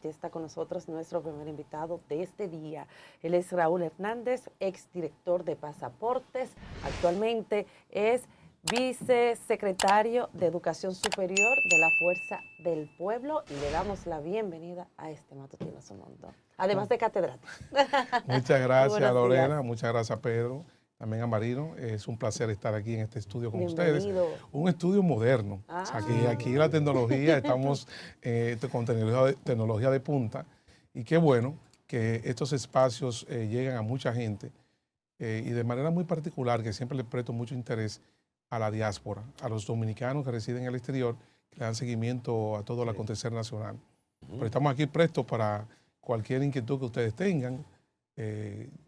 aquí está con nosotros nuestro primer invitado de este día. Él es Raúl Hernández, exdirector de Pasaportes. Actualmente es vicesecretario de Educación Superior de la Fuerza del Pueblo y le damos la bienvenida a este Matutino Su Mundo, además de catedrático. Muchas gracias, Días. Lorena. Muchas gracias, Pedro. También a Marino. Es un placer estar aquí en este estudio con Bienvenido. ustedes. Un estudio moderno. O sea, que aquí la tecnología, estamos con tecnología de punta. Y qué bueno que estos espacios llegan a mucha gente y de manera muy particular, que siempre le presto mucho interés a la diáspora, a los dominicanos que residen en el exterior, que le dan seguimiento a todo el acontecer nacional. Pero estamos aquí prestos para cualquier inquietud que ustedes tengan.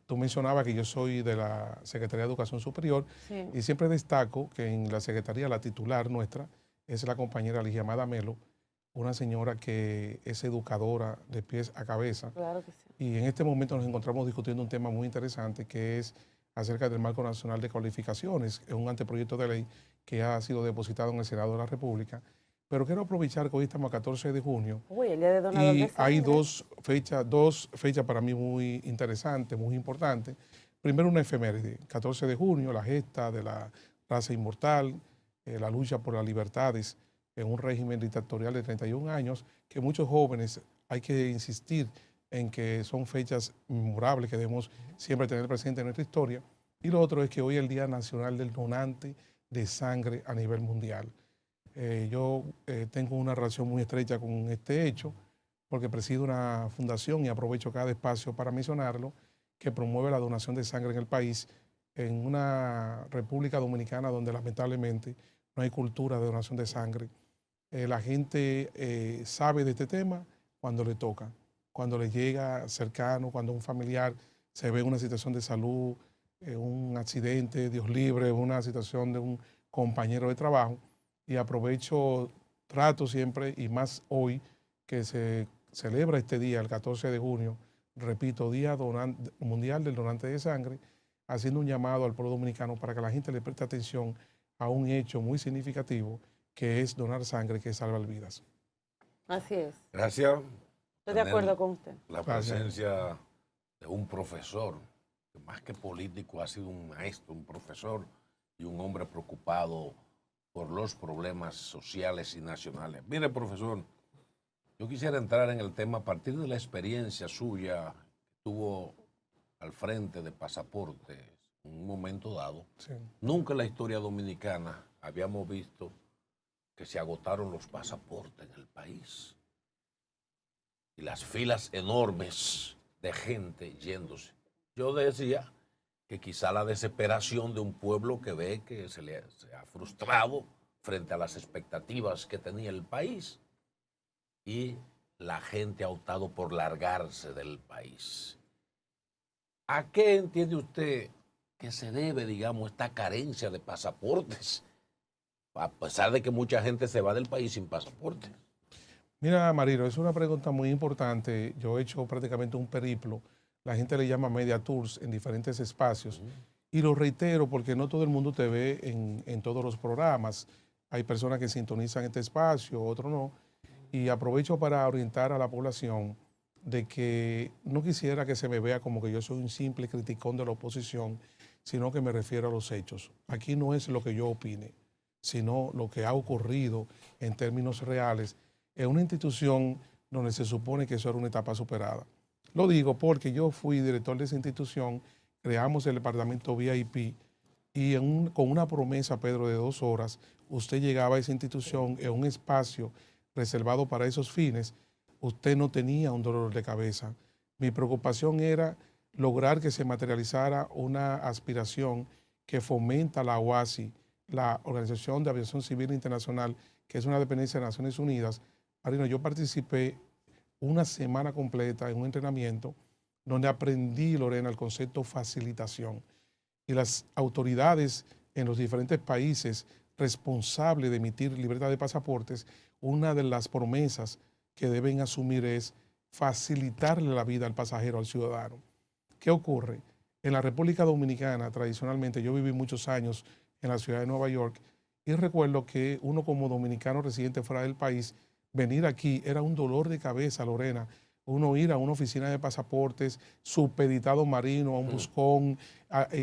Tú mencionabas que yo soy de la Secretaría de Educación Superior y siempre destaco que en la Secretaría la titular nuestra es la compañera Ligia Amada Melo, una señora que es educadora de pies a cabeza. Claro que sí. Y en este momento nos encontramos discutiendo un tema muy interesante que es acerca del Marco Nacional de Cualificaciones. Es un anteproyecto de ley que ha sido depositado en el Senado de la República. Pero quiero aprovechar que hoy estamos a 14 de junio. Uy, el día de donador de Y sangre. hay dos fechas para mí muy interesantes, muy importantes. Primero, una efeméride, 14 de junio, la gesta de la raza inmortal, la lucha por las libertades en un régimen dictatorial de 31 años, que muchos jóvenes hay que insistir en que son fechas memorables que debemos siempre tener presente en nuestra historia. Y lo otro es que hoy es el Día Nacional del Donante de Sangre a nivel mundial. Yo tengo una relación muy estrecha con este hecho porque presido una fundación y aprovecho cada espacio para mencionarlo, que promueve la donación de sangre en el país, en una República Dominicana donde lamentablemente no hay cultura de donación de sangre. La gente sabe de este tema cuando le toca, cuando le llega cercano, cuando un familiar se ve en una situación de salud, un accidente, Dios libre, una situación de un compañero de trabajo. Y aprovecho, trato siempre, y más hoy, que se celebra este día, el 14 de junio, repito, Día Mundial del Donante de Sangre, haciendo un llamado al pueblo dominicano para que la gente le preste atención a un hecho muy significativo, que es donar sangre que salva vidas. Así es. Gracias. Estoy de acuerdo con usted. La presencia de un profesor, que más que político ha sido un maestro, un profesor y un hombre preocupado por los problemas sociales y nacionales. Mire, profesor, yo quisiera entrar en el tema a partir de la experiencia suya que tuvo al frente de Pasaportes en un momento dado. Sí. Nunca en la historia dominicana habíamos visto que se agotaron los pasaportes en el país y las filas enormes de gente yéndose. Yo decía que quizá la desesperación de un pueblo que ve que se ha frustrado frente a las expectativas que tenía el país y la gente ha optado por largarse del país. ¿A qué entiende usted que se debe, digamos, esta carencia de pasaportes? A pesar de que mucha gente se va del país sin pasaporte. Mira, Marino, es una pregunta muy importante. Yo he hecho prácticamente un periplo. La gente le llama media tours en diferentes espacios. Y lo reitero porque no todo el mundo te ve en todos los programas. Hay personas que sintonizan este espacio, otros no. Y aprovecho para orientar a la población de que no quisiera que se me vea como que yo soy un simple criticón de la oposición, sino que me refiero a los hechos. Aquí no es lo que yo opine, sino lo que ha ocurrido en términos reales en una institución donde se supone que eso era una etapa superada. Lo digo porque yo fui director de esa institución, creamos el departamento VIP y con una promesa, Pedro, de 2 horas, usted llegaba a esa institución en un espacio reservado para esos fines, usted no tenía un dolor de cabeza. Mi preocupación era lograr que se materializara una aspiración que fomenta la OASI, la Organización de Aviación Civil Internacional, que es una dependencia de Naciones Unidas. Marino, yo participé una semana completa en un entrenamiento donde aprendí, Lorena, el concepto facilitación. Y las autoridades en los diferentes países responsables de emitir libertad de pasaportes, una de las promesas que deben asumir es facilitarle la vida al pasajero, al ciudadano. ¿Qué ocurre? En la República Dominicana, tradicionalmente, yo viví muchos años en la ciudad de Nueva York y recuerdo que uno como dominicano residente fuera del país, venir aquí era un dolor de cabeza, Lorena, uno ir a una oficina de pasaportes, supeditado marino, a un buscón,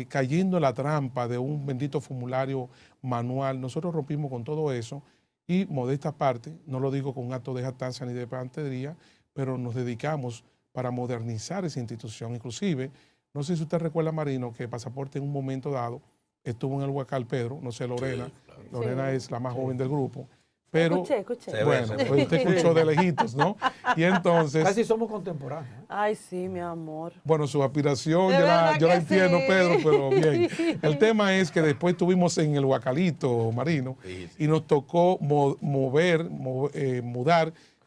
cayendo en la trampa de un bendito formulario manual. Nosotros rompimos con todo eso y, modesta parte, no lo digo con un acto de jactancia ni de pedantería, pero nos dedicamos para modernizar esa institución. Inclusive, no sé si usted recuerda, Marino, que Pasaporte en un momento dado estuvo en el Huacal Pedro, no sé, Lorena. Sí, claro. Lorena Sí. es la más joven del grupo. Pero, Escuché. Se ve, bueno, se ve. pues usted escuchó de lejitos, ¿no? Y entonces, Casi somos contemporáneos. Ay, sí, mi amor. bueno, su aspiración, De yo verdad la que entiendo, sí. Pedro, pero bien. El tema es que después estuvimos en el Huacalito, Marino, Sí, sí. y nos tocó mudar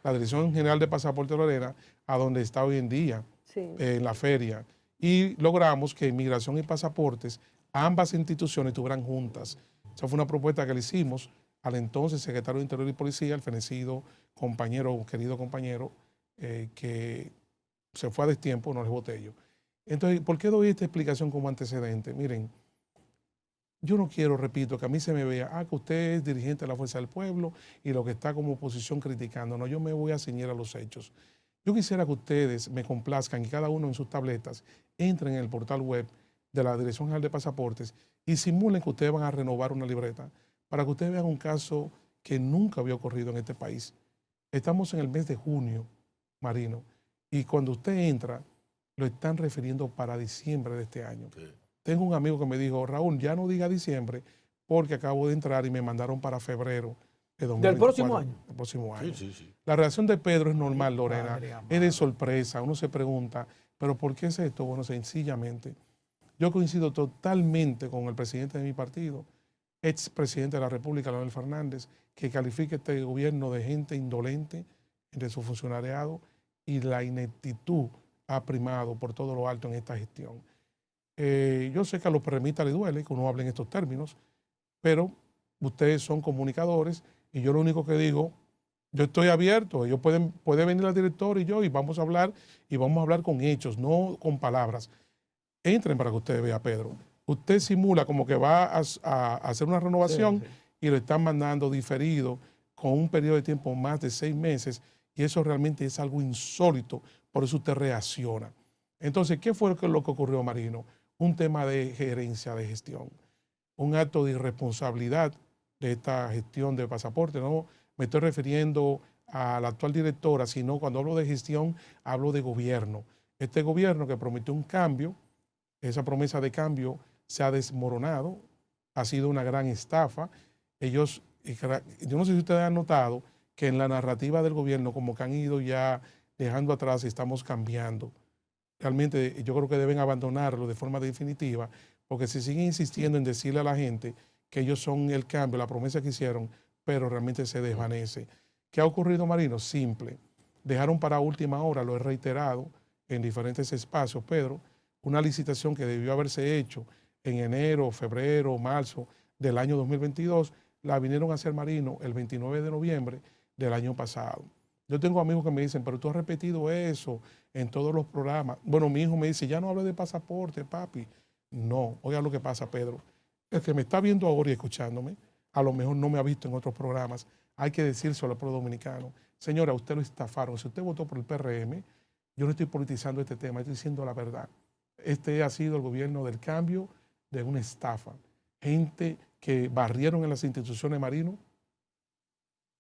la Dirección General de Pasaporte Lorena a donde está hoy en día, Sí. en la feria. Y logramos que Inmigración y Pasaportes, ambas instituciones, estuvieran juntas. Esa fue una propuesta que le hicimos al entonces secretario de Interior y Policía, el fenecido compañero, querido compañero, que se fue a destiempo, no les botello. Entonces, ¿por qué doy esta explicación como antecedente? Miren, yo no quiero, repito, que a mí se me vea, que usted es dirigente de la Fuerza del Pueblo y lo que está como oposición criticando. No, yo me voy a ceñir a los hechos. Yo quisiera que ustedes me complazcan y cada uno en sus tabletas entren en el portal web de la Dirección General de Pasaportes y simulen que ustedes van a renovar una libreta para que ustedes vean un caso que nunca había ocurrido en este país. Estamos en el mes de junio, Marino, y cuando usted entra, lo están refiriendo para diciembre de este año. Sí. Tengo un amigo que me dijo, Raúl, ya no diga diciembre porque acabo de entrar y me mandaron para febrero de 2024. ¿Del próximo año? Del próximo año. Sí, sí, sí. La reacción de Pedro es normal, Lorena, Padre amado. es de sorpresa. Uno se pregunta, ¿pero por qué es esto? Bueno, sencillamente, yo coincido totalmente con el presidente de mi partido, ex presidente de la República, Leonel Fernández, que califica este gobierno de gente indolente entre su funcionariado y la ineptitud ha primado por todo lo alto en esta gestión. Yo sé que a los perremistas les duele que uno hable en estos términos, pero ustedes son comunicadores y yo lo único que digo, yo estoy abierto, ellos puede venir el director y yo y vamos a hablar con hechos, no con palabras. Entren para que usted vea, Pedro. Usted simula como que va a hacer una renovación Sí, sí. y lo están mandando diferido con un periodo de tiempo más de 6 meses y eso realmente es algo insólito, por eso usted reacciona. Entonces, ¿qué fue lo que ocurrió, Marino? Un tema de gerencia, de gestión, un acto de irresponsabilidad de esta gestión de pasaporte. No me estoy refiriendo a la actual directora, sino cuando hablo de gestión, hablo de gobierno. Este gobierno que prometió un cambio, esa promesa de cambio se ha desmoronado, ha sido una gran estafa. Ellos, yo no sé si ustedes han notado que en la narrativa del gobierno como que han ido ya dejando atrás y estamos cambiando. Realmente yo creo que deben abandonarlo de forma definitiva, porque si siguen insistiendo en decirle a la gente que ellos son el cambio, la promesa que hicieron, pero realmente se desvanece. ¿Qué ha ocurrido, Marino? Simple. Dejaron para última hora, lo he reiterado en diferentes espacios, Pedro, una licitación que debió haberse hecho en enero, febrero, marzo del año 2022, la vinieron a hacer, Marino, el 29 de noviembre del año pasado. Yo tengo amigos que me dicen, pero tú has repetido eso en todos los programas. Bueno, mi hijo me dice, ya no hable de pasaporte, papi. No, oiga lo que pasa, Pedro. El que me está viendo ahora y escuchándome, a lo mejor no me ha visto en otros programas. Hay que decírselo al pueblo dominicano. Señora, usted lo estafaron. Si usted votó por el PRM, yo no estoy politizando este tema, estoy diciendo la verdad. Este ha sido el gobierno del cambio, de una estafa. Gente que barrieron en las instituciones, Marino,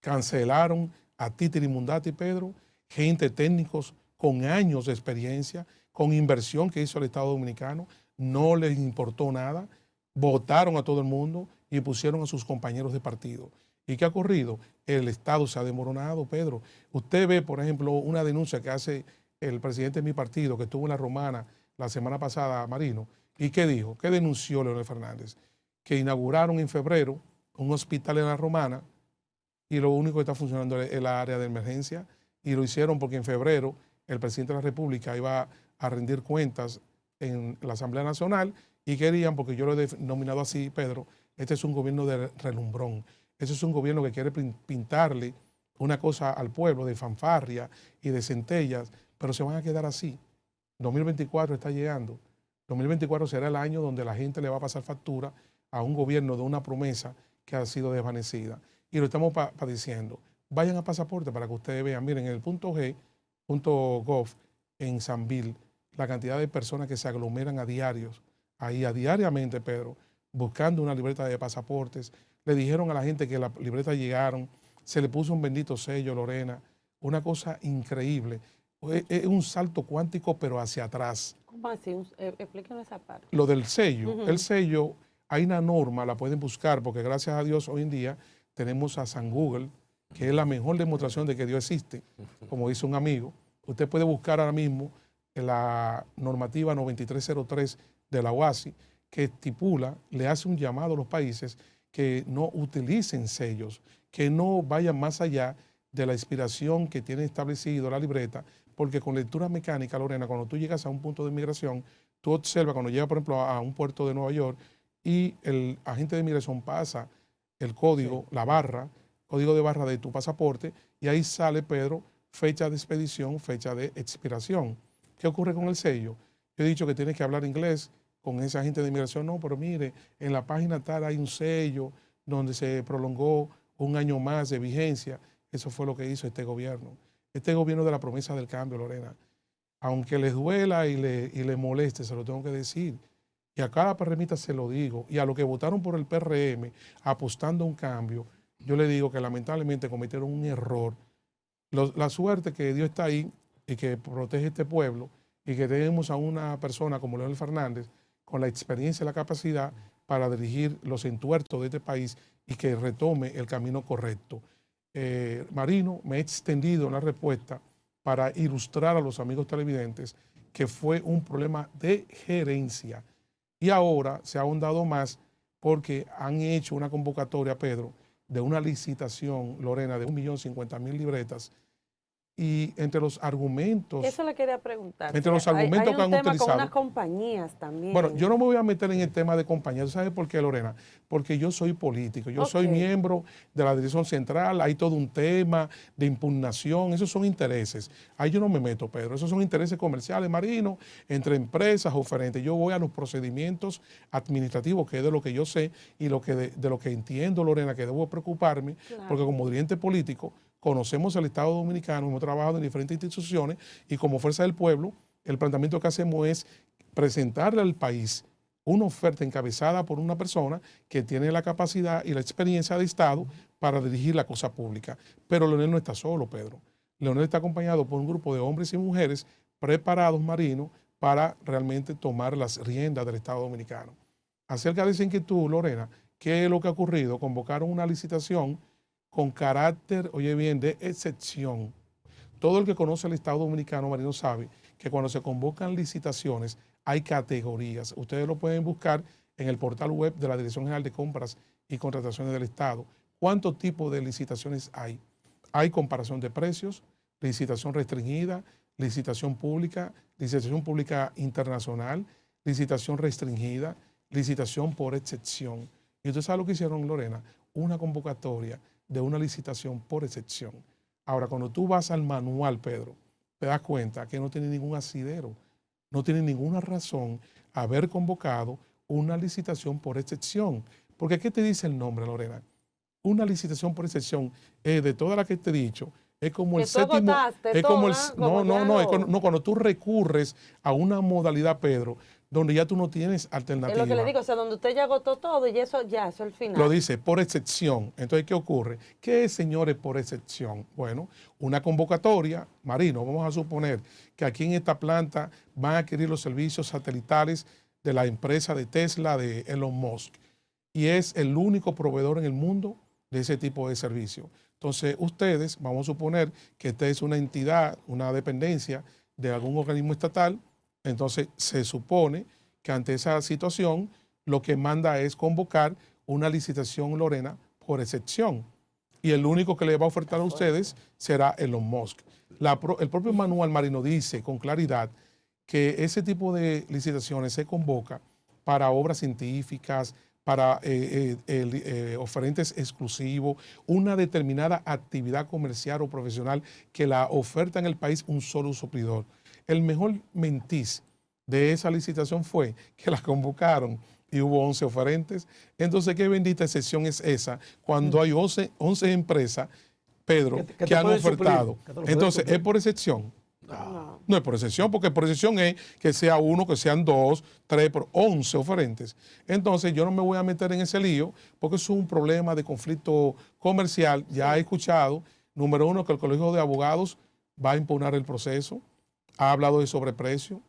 cancelaron a Títiri Mundati, Pedro, gente técnicos con años de experiencia, con inversión que hizo el Estado Dominicano, no les importó nada, votaron a todo el mundo y pusieron a sus compañeros de partido. ¿Y qué ha ocurrido? El Estado se ha desmoronado, Pedro. Usted ve, por ejemplo, una denuncia que hace el presidente de mi partido, que estuvo en la Romana la semana pasada, Marino, ¿y qué dijo? ¿Qué denunció Leonel Fernández? Que inauguraron en febrero un hospital en la Romana y lo único que está funcionando es la área de emergencia y lo hicieron porque en febrero el presidente de la República iba a rendir cuentas en la Asamblea Nacional y querían, porque yo lo he denominado así, Pedro, este es un gobierno de relumbrón, este es un gobierno que quiere pintarle una cosa al pueblo de fanfarria y de centellas, pero se van a quedar así. 2024 está llegando. 2024 será el año donde la gente le va a pasar factura a un gobierno de una promesa que ha sido desvanecida. Y lo estamos padeciendo. Vayan a Pasaporte para que ustedes vean. Miren, en el punto G, en Sanville, la cantidad de personas que se aglomeran diariamente, Pedro, buscando una libreta de pasaportes. Le dijeron a la gente que las libretas llegaron, se le puso un bendito sello, Lorena, una cosa increíble. Es un salto cuántico, pero hacia atrás. ¿Cómo así? Explíquenos esa parte. Lo del sello, el sello, hay una norma, la pueden buscar, porque gracias a Dios hoy en día tenemos a San Google, que es la mejor demostración de que Dios existe, como dice un amigo. Usted puede buscar ahora mismo la normativa 9303 de la OASI, que estipula, le hace un llamado a los países que no utilicen sellos, que no vayan más allá de la expiración que tiene establecido la libreta, porque con lectura mecánica, Lorena, cuando tú llegas a un punto de inmigración, tú observas cuando llegas, por ejemplo, a un puerto de Nueva York y el agente de inmigración pasa el código, la barra, código de barra de tu pasaporte, y ahí sale, Pedro, fecha de expedición, fecha de expiración. ¿Qué ocurre con el sello? Yo he dicho que tienes que hablar inglés con ese agente de inmigración. No, pero mire, en la página tal hay un sello donde se prolongó un año más de vigencia. Eso fue lo que hizo este gobierno. Este gobierno de la promesa del cambio, Lorena. Aunque les duela y le moleste, se lo tengo que decir. Y a cada PRMista se lo digo. Y a los que votaron por el PRM apostando a un cambio, yo le digo que lamentablemente cometieron un error. La suerte que Dios está ahí y que protege este pueblo y que tenemos a una persona como Leonel Fernández con la experiencia y la capacidad para dirigir los entuertos de este país y que retome el camino correcto. Marino, me he extendido en la respuesta para ilustrar a los amigos televidentes que fue un problema de gerencia. Y ahora se ha ahondado más porque han hecho una convocatoria, Pedro, de una licitación, Lorena, de 1.050.000 libretas. Y entre los argumentos... Eso le quería preguntar. Entre los argumentos que han utilizado... Hay un tema con unas compañías también. Bueno, yo no me voy a meter en el tema de compañías. ¿Sabes por qué, Lorena? Porque yo soy político. Yo soy miembro de la dirección central. Hay todo un tema de impugnación. Esos son intereses. Ahí yo no me meto, Pedro. Esos son intereses comerciales, Marino, entre empresas, oferentes. Yo voy a los procedimientos administrativos, que es de lo que yo sé y de lo que entiendo, Lorena, que debo preocuparme. Claro. Porque como dirigente político... conocemos el Estado Dominicano, hemos trabajado en diferentes instituciones y como Fuerza del Pueblo, el planteamiento que hacemos es presentarle al país una oferta encabezada por una persona que tiene la capacidad y la experiencia de Estado para dirigir la cosa pública. Pero Leonel no está solo, Pedro. Leonel está acompañado por un grupo de hombres y mujeres preparados, Marino, para realmente tomar las riendas del Estado Dominicano. Acerca de esa inquietud, Lorena, ¿qué es lo que ha ocurrido? Convocaron una licitación con carácter, oye bien, de excepción. Todo el que conoce el Estado Dominicano, Marino, sabe que cuando se convocan licitaciones hay categorías. Ustedes lo pueden buscar en el portal web de la Dirección General de Compras y Contrataciones del Estado. ¿Cuántos tipos de licitaciones hay? Hay comparación de precios, licitación restringida, licitación pública internacional, licitación restringida, licitación por excepción. Y usted sabe lo que hicieron, Lorena, una convocatoria de una licitación por excepción. Ahora, cuando tú vas al manual, Pedro, te das cuenta que no tiene ningún asidero, no tiene ninguna razón haber convocado una licitación por excepción. Porque ¿qué te dice el nombre, Lorena? Una licitación por excepción, de todas las que te he dicho, es como el séptimo... Es como el, no, cuando tú recurres a una modalidad, Pedro, donde ya tú no tienes alternativa. Es lo que le digo, o sea, donde usted ya agotó todo y eso es el final. Lo dice, por excepción. Entonces, ¿qué ocurre? ¿Qué es, señores, por excepción? Bueno, una convocatoria, Marino, vamos a suponer que aquí en esta planta van a adquirir los servicios satelitales de la empresa de Tesla, de Elon Musk, y es el único proveedor en el mundo de ese tipo de servicio. Entonces, ustedes, vamos a suponer que esta es una entidad, una dependencia de algún organismo estatal. Entonces, se supone que ante esa situación, lo que manda es convocar una licitación, Lorena, por excepción. Y el único que le va a ofertar a ustedes será Elon Musk. El propio manual, Marino, dice con claridad que ese tipo de licitaciones se convoca para obras científicas, para oferentes exclusivos, una determinada actividad comercial o profesional que la oferta en el país un solo suplidor. El mejor mentiz de esa licitación fue que la convocaron y hubo 11 oferentes. Entonces, ¿qué bendita excepción es esa cuando hay 11 empresas, Pedro, que han ofertado? Entonces, ¿es por excepción? No. No es por excepción, porque por excepción es que sea uno, que sean dos, tres, por 11 oferentes. Entonces yo no me voy a meter en ese lío porque es un problema de conflicto comercial. Ya he escuchado, número uno, que el Colegio de Abogados va a impugnar el proceso. Ha hablado de sobreprecio.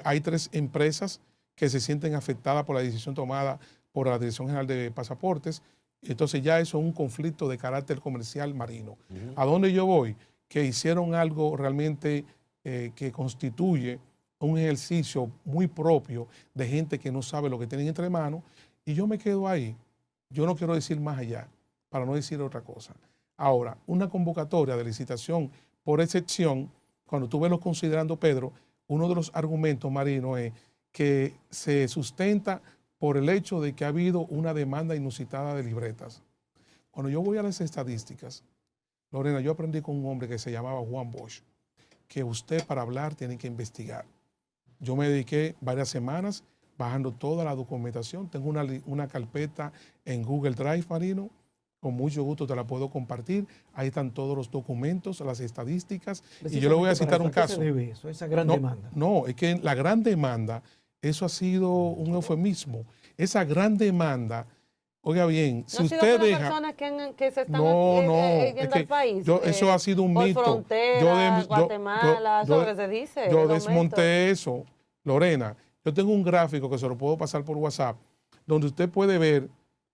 Hay 3 empresas que se sienten afectadas por la decisión tomada por la Dirección General de Pasaportes. Entonces ya eso es un conflicto de carácter comercial marino. ¿A dónde yo voy? Que hicieron algo realmente que constituye un ejercicio muy propio de gente que no sabe lo que tienen entre manos, y yo me quedo ahí. Yo no quiero decir más allá, para no decir otra cosa. Ahora, una convocatoria de licitación por excepción, cuando tú ves lo considerando, Pedro, uno de los argumentos marinos es que se sustenta por el hecho de que ha habido una demanda inusitada de libretas. Cuando yo voy a las estadísticas, Lorena, yo aprendí con un hombre que se llamaba Juan Bosch, que usted para hablar tiene que investigar. Yo me dediqué varias semanas bajando toda la documentación. Tengo una carpeta en Google Drive, Marino. Con mucho gusto te la puedo compartir. Ahí están todos los documentos, las estadísticas. Y yo le voy a citar un caso. ¿Qué se debe eso, esa gran demanda? No, es que la gran demanda, eso ha sido un eufemismo. Esa gran demanda, oiga bien, si usted deja... personas que se están yendo al país. Eso ha sido un por mito. Frontera, Guatemala, eso es lo que se dice. Yo desmonté eso. Lorena, yo tengo un gráfico que se lo puedo pasar por WhatsApp, donde usted puede ver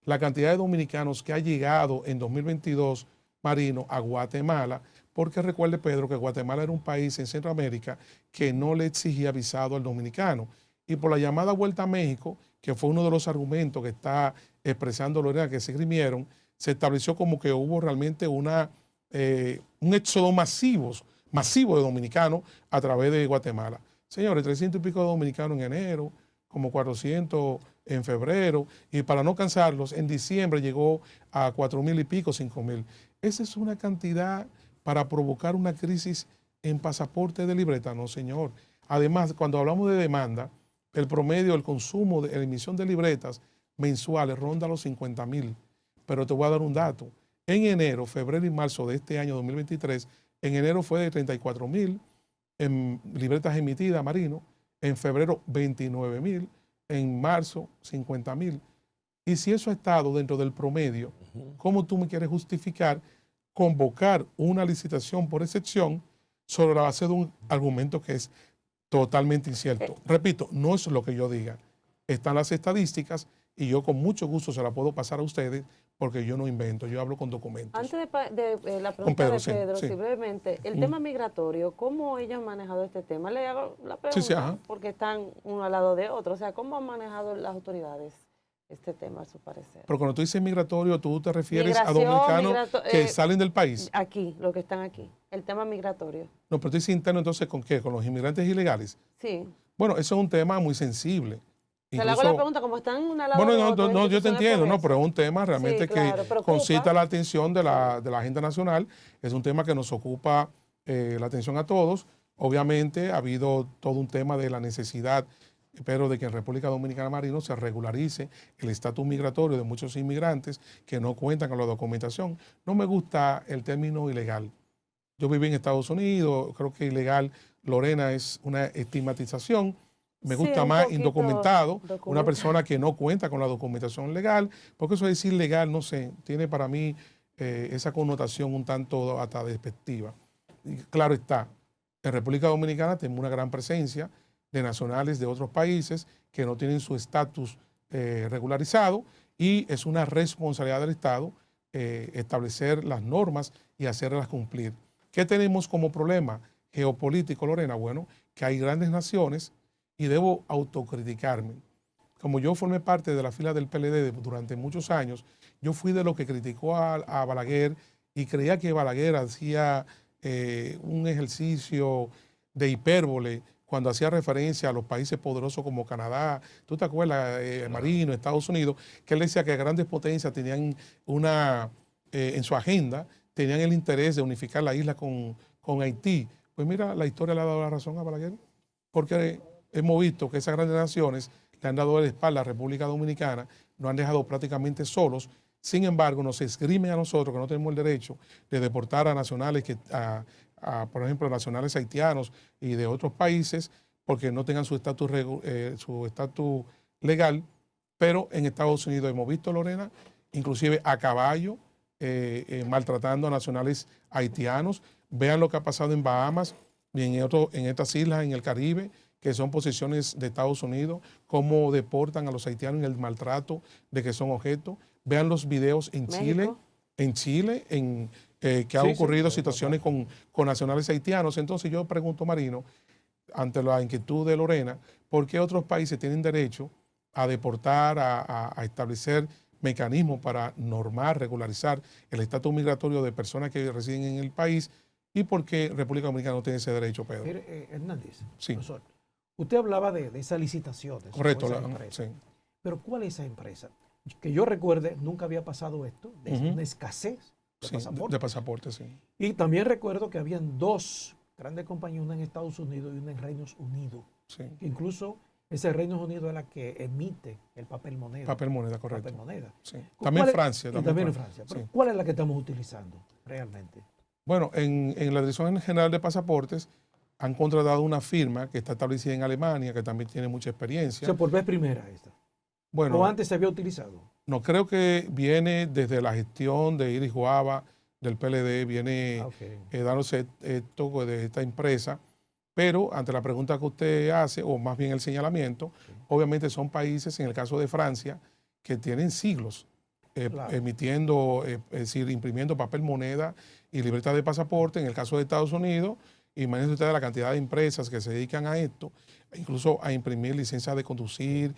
la cantidad de dominicanos que ha llegado en 2022, Marino, a Guatemala, porque recuerde, Pedro, que Guatemala era un país en Centroamérica que no le exigía visado al dominicano. Y por la llamada vuelta a México, que fue uno de los argumentos que está expresando Lorena, que se grimieron, se estableció como que hubo realmente un éxodo masivo de dominicanos a través de Guatemala. Señores, 300 y pico de dominicanos en enero, como 400 en febrero, y para no cansarlos, en diciembre llegó a 4,000 y pico, 5,000. Esa es una cantidad para provocar una crisis en pasaporte de libreta, no, señor. Además, cuando hablamos de demanda, el promedio, el consumo de la emisión de libretas mensuales ronda los 50,000. Pero te voy a dar un dato. En enero, febrero y marzo de este año 2023, en enero fue de 34,000 en libretas emitidas, Marino. En febrero, 29,000. En marzo, 50,000. Y si eso ha estado dentro del promedio, ¿cómo tú me quieres justificar convocar una licitación por excepción sobre la base de un argumento que es totalmente incierto? Repito, no es lo que yo diga. Están las estadísticas y yo con mucho gusto se la puedo pasar a ustedes porque yo no invento, yo hablo con documentos. Antes de la pregunta Pedro, de sí, Pedro, sí. si brevemente, el tema migratorio, ¿cómo ellos han manejado este tema? Le hago la pregunta Sí, ajá. porque están uno al lado de otro. O sea, ¿cómo han manejado las autoridades este tema, a su parecer? Pero cuando tú dices migratorio, tú te refieres a Migración, dominicanos que salen del país. Aquí, los que están aquí. El tema migratorio. No, pero tú dices interno, entonces, ¿con qué? ¿Con los inmigrantes ilegales? Sí. Bueno, eso es un tema muy sensible. Se le hago la pregunta, como están una al lado Bueno, de otro, no, yo te entiendo, por no, eso. pero es un tema realmente Sí, claro, que preocupa. concita la atención de la agenda nacional. Es un tema que nos ocupa la atención a todos. Obviamente ha habido todo un tema de la necesidad, pero de que en República Dominicana, Marino, se regularice el estatus migratorio de muchos inmigrantes que no cuentan con la documentación. No me gusta el término ilegal. Yo viví en Estados Unidos, creo que ilegal, Lorena, es una estigmatización. Me Sí, gusta un más poquito indocumentado, una documentado. persona que no cuenta con la documentación legal, porque eso de decir legal, no sé, tiene para mí esa connotación un tanto hasta despectiva. Y claro está, en República Dominicana tenemos una gran presencia de nacionales de otros países que no tienen su estatus regularizado y es una responsabilidad del Estado establecer las normas y hacerlas cumplir. ¿Qué tenemos como problema geopolítico, Lorena? Bueno, que hay grandes naciones y debo autocriticarme. Como yo formé parte de la fila del PLD durante muchos años, yo fui de los que criticó a Balaguer y creía que Balaguer hacía un ejercicio de hipérbole cuando hacía referencia a los países poderosos como Canadá, tú te acuerdas, Marino, Estados Unidos, que él decía que grandes potencias tenían en su agenda, tenían el interés de unificar la isla con Haití. Pues mira, la historia le ha dado la razón a Balaguer, porque hemos visto que esas grandes naciones le han dado la espalda a la República Dominicana, nos han dejado prácticamente solos. Sin embargo, nos esgrimen a nosotros que no tenemos el derecho de deportar a nacionales, a por ejemplo, nacionales haitianos y de otros países porque no tengan su estatus legal, pero en Estados Unidos hemos visto, Lorena, inclusive a caballo, maltratando a nacionales haitianos. Vean lo que ha pasado en Bahamas y en estas islas en el Caribe, que son posesiones de Estados Unidos, cómo deportan a los haitianos en el maltrato de que son objetos. Vean los videos en Chile, que han ocurrido situaciones con nacionales haitianos. Entonces yo pregunto, Marino, ante la inquietud de Lorena, ¿por qué otros países tienen derecho a deportar, a establecer mecanismos para normar, regularizar el estatus migratorio de personas que residen en el país? ¿Y por qué República Dominicana no tiene ese derecho, Pedro? Mire, Hernández, Sí. profesor, usted hablaba de esas licitaciones. Correcto. con esas empresas. Sí. Pero ¿cuál es esa empresa? Que yo recuerde, nunca había pasado esto, de Ujú. una escasez de Sí, pasaportes. de pasaporte, sí. Y también recuerdo que habían dos grandes compañías, una en Estados Unidos y una en Reinos Unidos. Sí. Que incluso ese Reinos Unidos es la que emite el papel moneda. Papel moneda, correcto. Papel moneda. Sí. ¿Cuál También es- Francia. y también en Francia. Pero Sí. ¿cuál es la que estamos utilizando realmente? Bueno, en la Dirección General de Pasaportes han contratado una firma que está establecida en Alemania, que también tiene mucha O experiencia. sea, por vez primera esta. Bueno, ¿O antes se había utilizado? no creo que viene desde la gestión de Iris Guava, del PLD, viene Ok. dándose esto de esta empresa, pero ante la pregunta que usted hace, o más bien el señalamiento, obviamente son países, en el caso de Francia, que tienen siglos Claro. emitiendo, es decir, imprimiendo papel moneda y libertad de pasaporte. En el caso de Estados Unidos, imagínense ustedes la cantidad de empresas que se dedican a esto, incluso a imprimir licencias de conducir,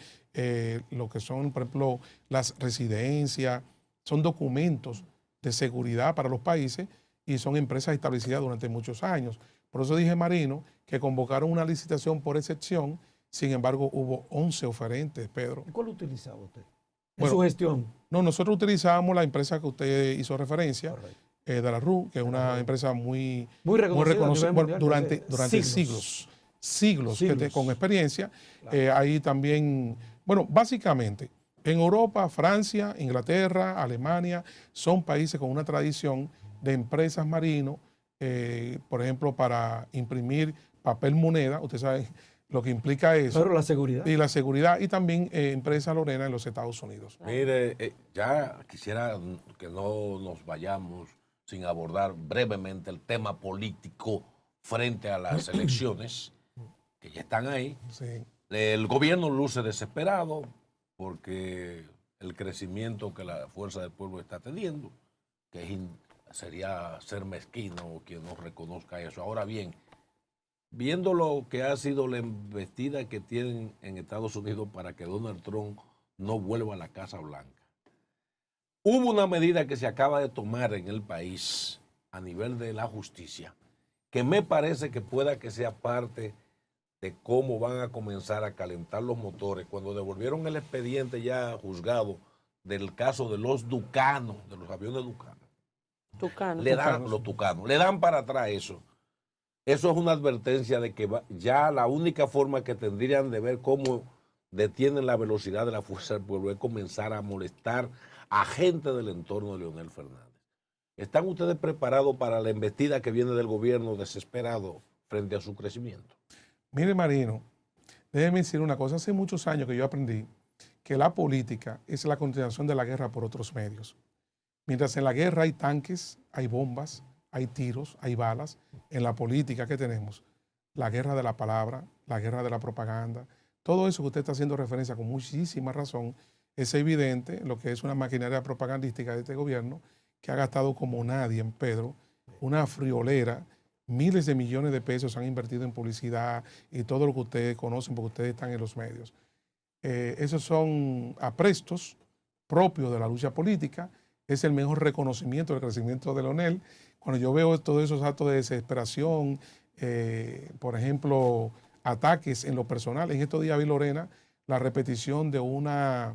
lo que son, por ejemplo, las residencias, son documentos de seguridad para los países y son empresas establecidas durante muchos años. Por eso dije, Marino, que convocaron una licitación por excepción, sin embargo hubo 11 oferentes, Pedro. ¿Y cuál utilizaba usted? En Bueno, su gestión. No, nosotros utilizábamos la empresa que usted hizo referencia, Correcto. de la RU, que es De la una RU. empresa muy Muy reconocida a reconocida nivel bueno, mundial durante desde siglos Siglos. con experiencia. Claro. Ahí también, bueno, básicamente, en Europa, Francia, Inglaterra, Alemania, son países con una tradición de empresas marino, por ejemplo, para imprimir papel moneda, usted sabe lo que implica eso, Pero la seguridad. y la seguridad, y también empresa Lorena en los Estados Unidos. Mire, ya quisiera que no nos vayamos sin abordar brevemente el tema político frente a las elecciones que ya están ahí. Sí. El gobierno luce desesperado porque el crecimiento que la fuerza del pueblo está teniendo, que sería ser mezquino quien no reconozca eso. Ahora bien, viendo lo que ha sido la embestida que tienen en Estados Unidos para que Donald Trump no vuelva a la Casa Blanca, hubo una medida que se acaba de tomar en el país a nivel de la justicia, que me parece que pueda que sea parte de cómo van a comenzar a calentar los motores cuando devolvieron el expediente ya juzgado del caso de los Tucanos, de los aviones Tucanos. Tucano. Le dan los Tucanos, le dan para atrás eso. Eso es una advertencia de que ya la única forma que tendrían de ver cómo detienen la velocidad de la fuerza del pueblo es comenzar a molestar a gente del entorno de Leonel Fernández. ¿Están ustedes preparados para la embestida que viene del gobierno desesperado frente a su crecimiento? Mire, Marino, déjeme decir una cosa. Hace muchos años que yo aprendí que la política es la continuación de la guerra por otros medios. Mientras en la guerra hay tanques, hay bombas, hay tiros, hay balas, en la política que tenemos, la guerra de la palabra, la guerra de la propaganda, todo eso que usted está haciendo referencia con muchísima razón, es evidente lo que es una maquinaria propagandística de este gobierno que ha gastado como nadie en Pedro, una friolera. Miles de millones de pesos han invertido en publicidad y todo lo que ustedes conocen porque ustedes están en los medios. Esos son aprestos propios de la lucha política. Es el mejor reconocimiento del crecimiento de Leonel. Cuando yo veo todos esos actos de desesperación, por ejemplo, ataques en lo personal. En estos días vi, Lorena, la repetición de una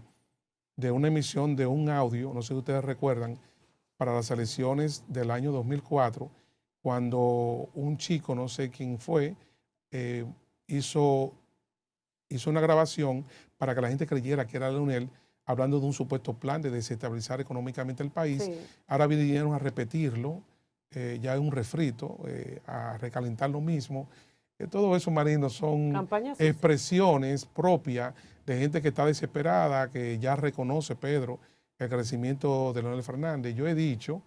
emisión de un audio, no sé si ustedes recuerdan, para las elecciones del año 2004, cuando un chico, no sé quién fue, hizo una grabación para que la gente creyera que era Leonel, hablando de un supuesto plan de desestabilizar económicamente el país. Sí. Ahora vinieron a repetirlo ya es un refrito, a recalentar lo mismo. Todo eso, Marino, son Campañas expresiones propias de gente que está desesperada, que ya reconoce, Pedro, el crecimiento de Leonel Fernández. Yo he dicho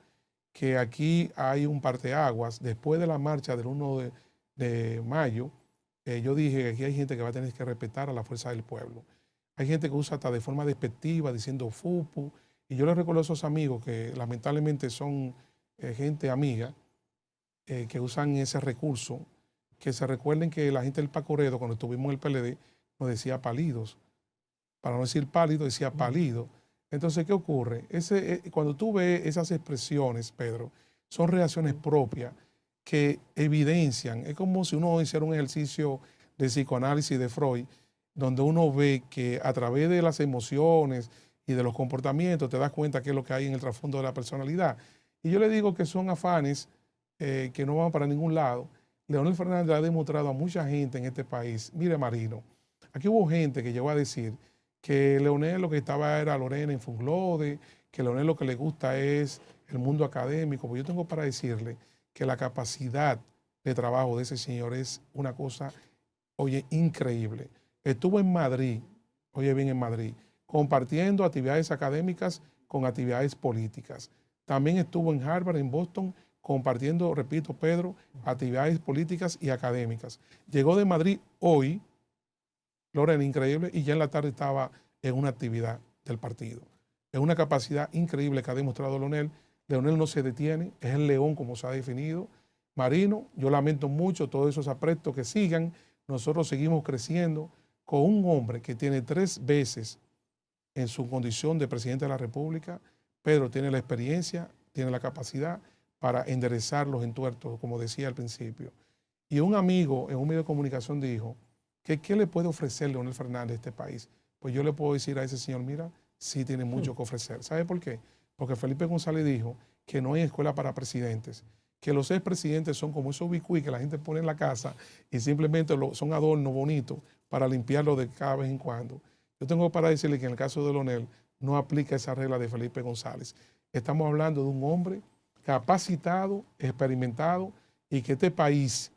que aquí hay un parteaguas. Después de la marcha del 1 de mayo, yo dije que aquí hay gente que va a tener que respetar a la fuerza del pueblo. Hay gente que usa hasta de forma despectiva, diciendo fupu, y yo les recuerdo a esos amigos que lamentablemente son gente amiga, que usan ese recurso, que se recuerden que la gente del Pacoredo, cuando estuvimos en el PLD, nos decía pálidos. Para no decir pálido, decía pálido. Entonces, ¿qué ocurre? Cuando tú ves esas expresiones, Pedro, son reacciones propias que evidencian. Es como si uno hiciera un ejercicio de psicoanálisis de Freud, donde uno ve que a través de las emociones y de los comportamientos te das cuenta qué es lo que hay en el trasfondo de la personalidad. Y yo le digo que son afanes que no van para ningún lado. Leonel Fernández ha demostrado a mucha gente en este país. Mire, Marino, aquí hubo gente que llegó a decir que Leonel lo que estaba era Lorena en Funglode, que Leonel lo que le gusta es el mundo académico. Pues yo tengo para decirle que la capacidad de trabajo de ese señor es una cosa, oye, increíble. Estuvo en Madrid, oye bien, en Madrid, compartiendo actividades académicas con actividades políticas. También estuvo en Harvard, en Boston, compartiendo, repito, Pedro, actividades políticas y académicas. Llegó de Madrid hoy, Lorena, increíble, y ya en la tarde estaba en una actividad del partido. Es una capacidad increíble que ha demostrado Leonel. Leonel no se detiene, es el león como se ha definido. Marino, yo lamento mucho todos esos aprestos que sigan. Nosotros seguimos creciendo con un hombre que tiene 3 veces en su condición de presidente de la República. Pedro tiene la experiencia, tiene la capacidad para enderezar los entuertos, como decía al principio. Y un amigo en un medio de comunicación dijo que ¿qué le puede ofrecer Leonel Fernández a este país? Pues yo le puedo decir a ese señor, mira, sí tiene mucho que ofrecer. ¿Sabe por qué? Porque Felipe González dijo que no hay escuela para presidentes, que los expresidentes son como esos bicuí que la gente pone en la casa y simplemente son adornos bonitos para limpiarlo de cada vez en cuando. Yo tengo para decirle que en el caso de Leonel no aplica esa regla de Felipe González. Estamos hablando de un hombre capacitado, experimentado, y que este país,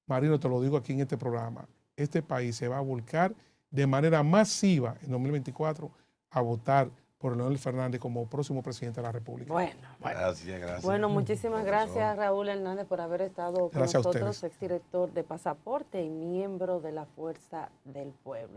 Marino, te lo digo aquí en este programa, este país se va a volcar de manera masiva en 2024 a votar por Leonel Fernández como próximo presidente de la República. Bueno. Gracias. Bueno, muchísimas Profesor. gracias, Raúl Hernández, por haber estado con Gracias a nosotros, ustedes. exdirector de Pasaporte y miembro de la Fuerza del Pueblo.